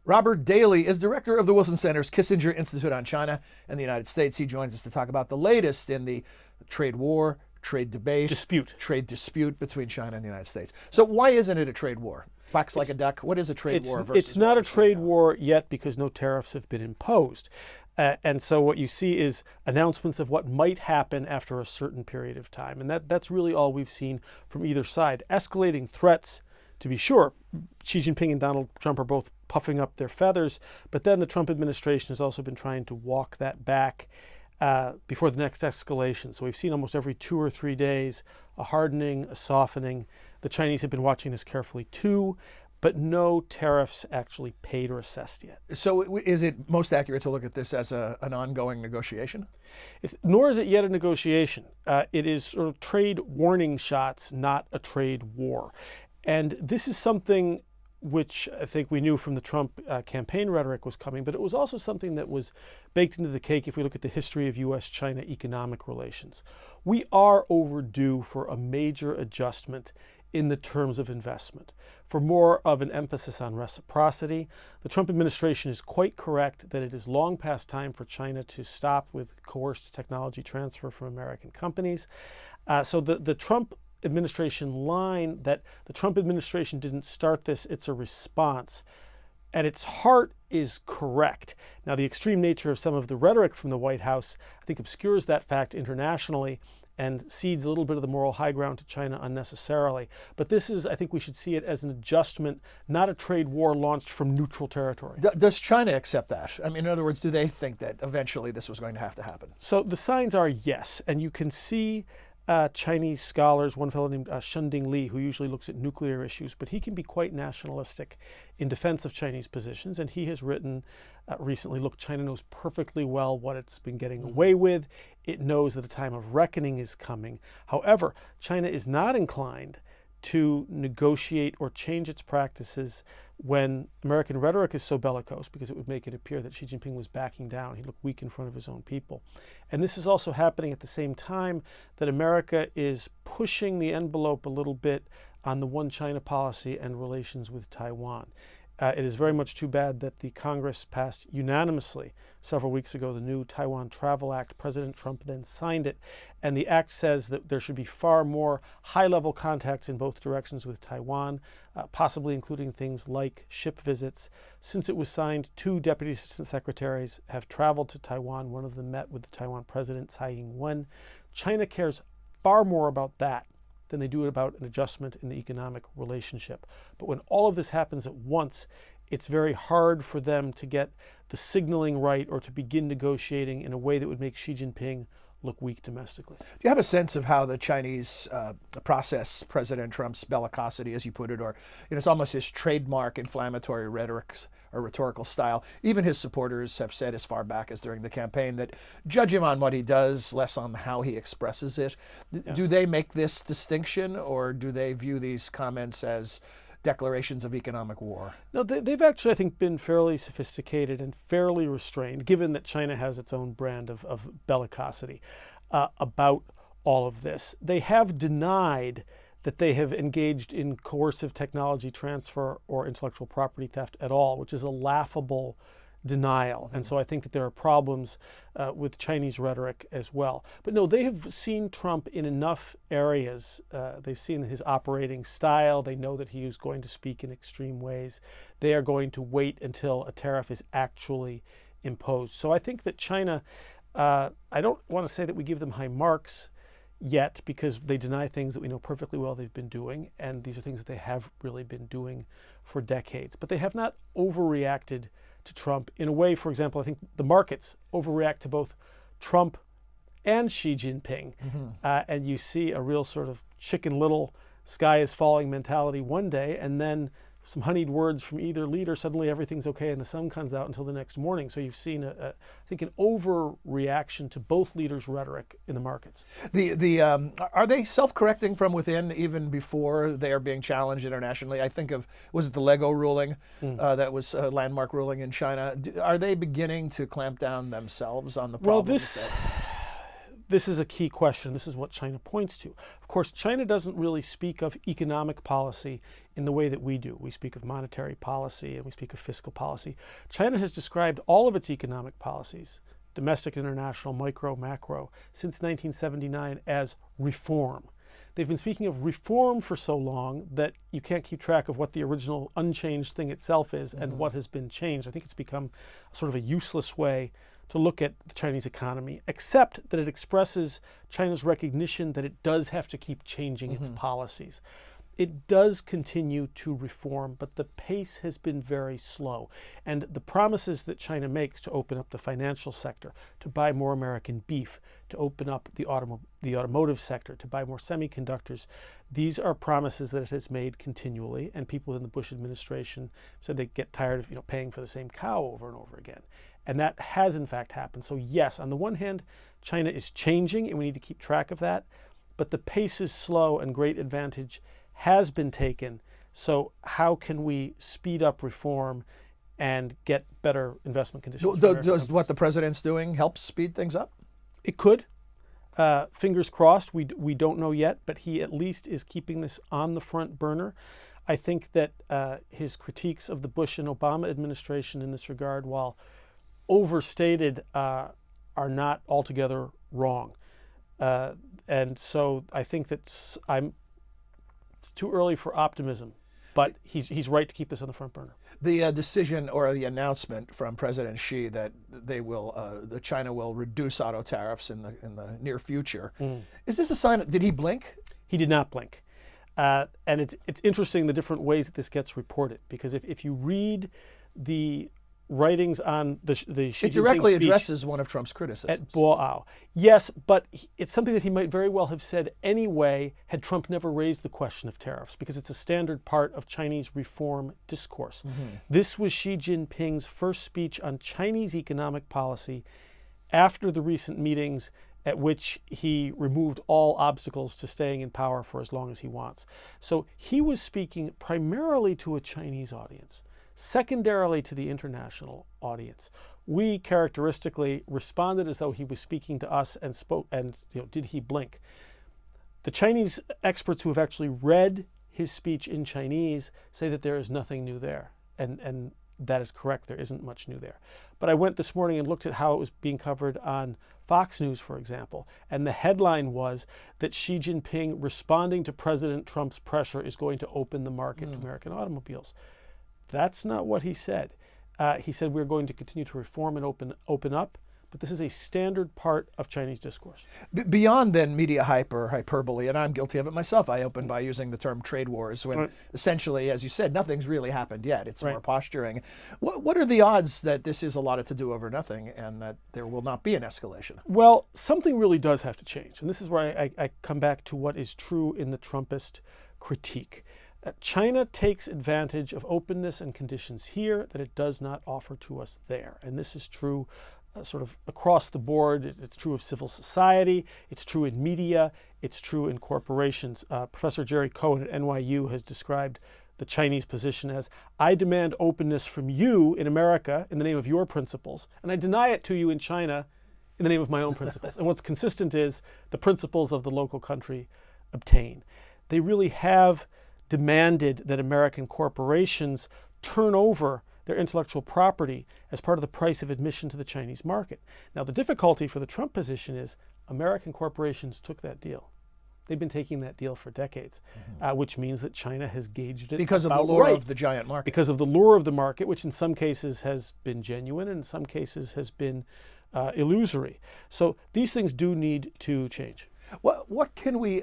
Robert Daly is director of the Wilson Center's Kissinger Institute on China and the United States. He joins us to talk about the latest in the trade war, trade dispute between China and the United States. So why isn't it a trade war? Quacks like a duck. What is a trade war versus? It's not a trade war yet because no tariffs have been imposed. And so what you see is announcements of what might happen after a certain period of time. And that's really all we've seen from either side. Escalating threats, to be sure. Xi Jinping and Donald Trump are both puffing up their feathers, but then the Trump administration has also been trying to walk that back before the next escalation. So we've seen almost every 2 or 3 days a hardening, a softening. The Chinese have been watching this carefully too, but no tariffs actually paid or assessed yet. So is it most accurate to look at this as an ongoing negotiation? Nor is it yet a negotiation. It is sort of trade warning shots, not a trade war. And this is something which I think we knew from the Trump campaign rhetoric was coming, but it was also something that was baked into the cake if we look at the history of U.S.-China economic relations. We are overdue for a major adjustment in the terms of investment, for more of an emphasis on reciprocity. The Trump administration is quite correct that it is long past time for China to stop with coerced technology transfer from American companies. So the Trump administration line that the Trump administration didn't start this, it's a response. At its heart is correct. Now, the extreme nature of some of the rhetoric from the White House, I think, obscures that fact internationally and cedes a little bit of the moral high ground to China unnecessarily. But this is, I think we should see it as an adjustment, not a trade war launched from neutral territory. Does China accept that? I mean, in other words, do they think that eventually this was going to have to happen? So the signs are yes, and you can see Chinese scholars, one fellow named Shunding Li, who usually looks at nuclear issues, but he can be quite nationalistic in defense of Chinese positions. And he has written recently, look, China knows perfectly well what it's been getting away with. It knows that a time of reckoning is coming. However, China is not inclined to negotiate or change its practices when American rhetoric is so bellicose, because it would make it appear that Xi Jinping was backing down. He looked weak in front of his own people. And this is also happening at the same time that America is pushing the envelope a little bit on the one China policy and relations with Taiwan. It is very much too bad that the Congress passed unanimously several weeks ago the new Taiwan Travel Act. President Trump then signed it, and the act says that there should be far more high-level contacts in both directions with Taiwan, possibly including things like ship visits. Since it was signed, 2 deputy assistant secretaries have traveled to Taiwan. One of them met with the Taiwan president, Tsai Ing-wen. China cares far more about that than they do about an adjustment in the economic relationship. But when all of this happens at once, it's very hard for them to get the signaling right or to begin negotiating in a way that would make Xi Jinping look weak domestically. Do you have a sense of how the Chinese process President Trump's bellicosity, as you put it, or it's almost his trademark inflammatory rhetoric or rhetorical style? Even his supporters have said as far back as during the campaign that judge him on what he does, less on how he expresses it. Do they make this distinction, or do they view these comments as declarations of economic war? No, they've actually, I think, been fairly sophisticated and fairly restrained, given that China has its own brand of bellicosity about all of this. They have denied that they have engaged in coercive technology transfer or intellectual property theft at all, which is a laughable denial. And so I think that there are problems with Chinese rhetoric as well. But no, they have seen Trump in enough areas. They've seen his operating style. They know that he is going to speak in extreme ways. They are going to wait until a tariff is actually imposed. So I think that China, I don't want to say that we give them high marks yet, because they deny things that we know perfectly well they've been doing. And these are things that they have really been doing for decades. But they have not overreacted to Trump in a way. For example, I think the markets overreact to both Trump and Xi Jinping. And you see a real sort of Chicken Little, sky is falling mentality one day, and then some honeyed words from either leader, suddenly everything's okay and the sun comes out until the next morning. So you've seen, I think, an overreaction to both leaders' rhetoric in the markets. Are they self-correcting from within even before they are being challenged internationally? I think of, was it the Lego ruling that was a landmark ruling in China? Are they beginning to clamp down themselves on the problems? Well, this is a key question. This is what China points to. Of course, China doesn't really speak of economic policy in the way that we do. We speak of monetary policy and we speak of fiscal policy. China has described all of its economic policies, domestic, international, micro, macro, since 1979 as reform. They've been speaking of reform for so long that you can't keep track of what the original unchanged thing itself is and what has been changed. I think it's become sort of a useless way to look at the Chinese economy, except that it expresses China's recognition that it does have to keep changing its policies. It does continue to reform, but the pace has been very slow. And the promises that China makes to open up the financial sector, to buy more American beef, to open up the automotive sector, to buy more semiconductors, these are promises that it has made continually, and people in the Bush administration said they get tired of paying for the same cow over and over again. And that has in fact happened. So yes, on the one hand, China is changing and we need to keep track of that, but the pace is slow and great advantage has been taken. So how can we speed up reform and get better investment conditions? Does what the president's doing help speed things up? It could. Fingers crossed. We don't know yet, but he at least is keeping this on the front burner. I think that his critiques of the Bush and Obama administration in this regard, while overstated, are not altogether wrong. And so I think that it's too early for optimism, but he's right to keep this on the front burner. The decision or the announcement from President Xi that that China will reduce auto tariffs in the near future, is this a sign? Did he blink? He did not blink, and it's interesting the different ways that this gets reported, because if you read the writings on the Xi Jinping it directly speech addresses one of Trump's criticisms. At Boao. Yes, but it's something that he might very well have said anyway had Trump never raised the question of tariffs, because it's a standard part of Chinese reform discourse. This was Xi Jinping's first speech on Chinese economic policy after the recent meetings at which he removed all obstacles to staying in power for as long as he wants. So he was speaking primarily to a Chinese audience, secondarily to the international audience. We characteristically responded as though he was speaking to us and spoke, and did he blink? The Chinese experts who have actually read his speech in Chinese say that there is nothing new there. And that is correct, there isn't much new there. But I went this morning and looked at how it was being covered on Fox News, for example, and the headline was that Xi Jinping responding to President Trump's pressure is going to open the market to American automobiles. That's not what he said. He said we're going to continue to reform and open up, but this is a standard part of Chinese discourse. Beyond then media hype or hyperbole, and I'm guilty of it myself, I opened by using the term trade wars when essentially, as you said, nothing's really happened yet. It's more posturing. What are the odds that this is a lot to do over nothing and that there will not be an escalation? Well, something really does have to change. And this is where I come back to what is true in the Trumpist critique. China takes advantage of openness and conditions here that it does not offer to us there. And this is true sort of across the board. It's true of civil society. It's true in media. It's true in corporations. Professor Jerry Cohen at NYU has described the Chinese position as, I demand openness from you in America in the name of your principles, and I deny it to you in China in the name of my own principles. And what's consistent is the principles of the local country obtain. They really have demanded that American corporations turn over their intellectual property as part of the price of admission to the Chinese market. Now, the difficulty for the Trump position is American corporations took that deal. They've been taking that deal for decades, which means that China has gauged it because of the lure of the giant market. Because of the lure of the market, which in some cases has been genuine and in some cases has been illusory. So these things do need to change. What can we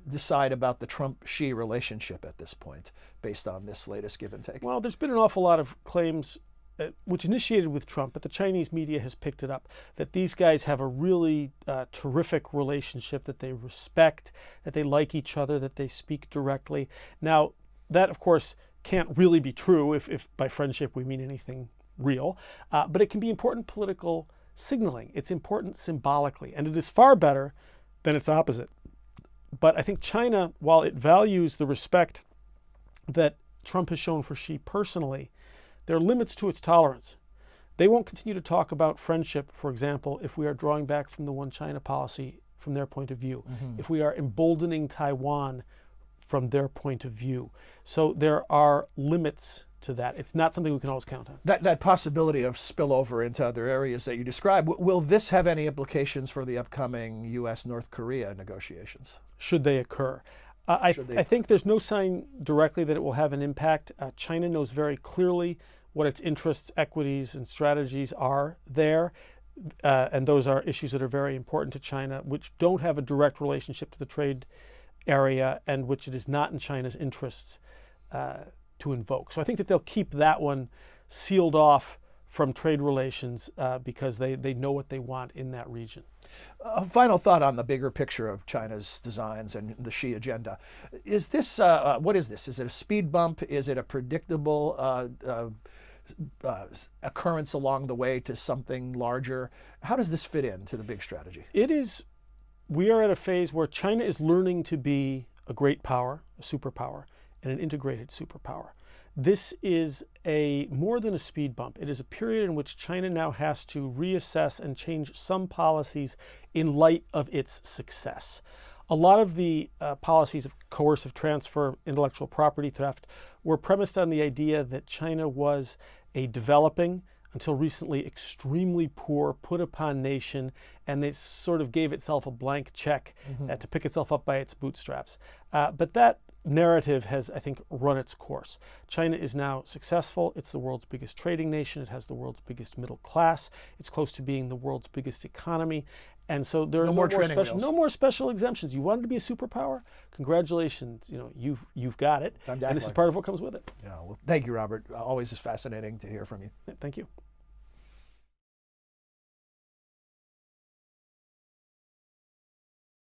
decide about the Trump-Xi relationship at this point, based on this latest give and take? Well, there's been an awful lot of claims, which initiated with Trump, but the Chinese media has picked it up, that these guys have a really terrific relationship, that they respect, that they like each other, that they speak directly. Now, that, of course, can't really be true if by friendship we mean anything real, but it can be important political signaling. It's important symbolically, and it is far better than its opposite. But I think China, while it values the respect that Trump has shown for Xi personally, there are limits to its tolerance. They won't continue to talk about friendship, for example, if we are drawing back from the one China policy from their point of view, if we are emboldening Taiwan from their point of view. So there are limits to that. It's not something we can always count on. That possibility of spillover into other areas that you describe, will this have any implications for the upcoming U.S.-North Korea negotiations? Should they occur? I think there's no sign directly that it will have an impact. China knows very clearly what its interests, equities, and strategies are there. And those are issues that are very important to China, which don't have a direct relationship to the trade area and which it is not in China's interests to invoke. So I think that they'll keep that one sealed off from trade relations because they know what they want in that region. A final thought on the bigger picture of China's designs and the Xi agenda. Is this, what is this? Is it a speed bump? Is it a predictable occurrence along the way to something larger? How does this fit into the big strategy? We are at a phase where China is learning to be a great power, a superpower, and an integrated superpower. This is more than a speed bump. It is a period in which China now has to reassess and change some policies in light of its success. A lot of the policies of coercive transfer, intellectual property theft, were premised on the idea that China was a developing, until recently extremely poor, put upon nation, and it sort of gave itself a blank check to pick itself up by its bootstraps. But that narrative has, I think, run its course. China is now successful. It's the world's biggest trading nation. It has the world's biggest middle class. It's close to being the world's biggest economy. And so there are no more special exemptions. You wanted to be a superpower? Congratulations. You've got it. And this is part of what comes with it. Yeah, well, thank you, Robert. Always is fascinating to hear from you. Thank you.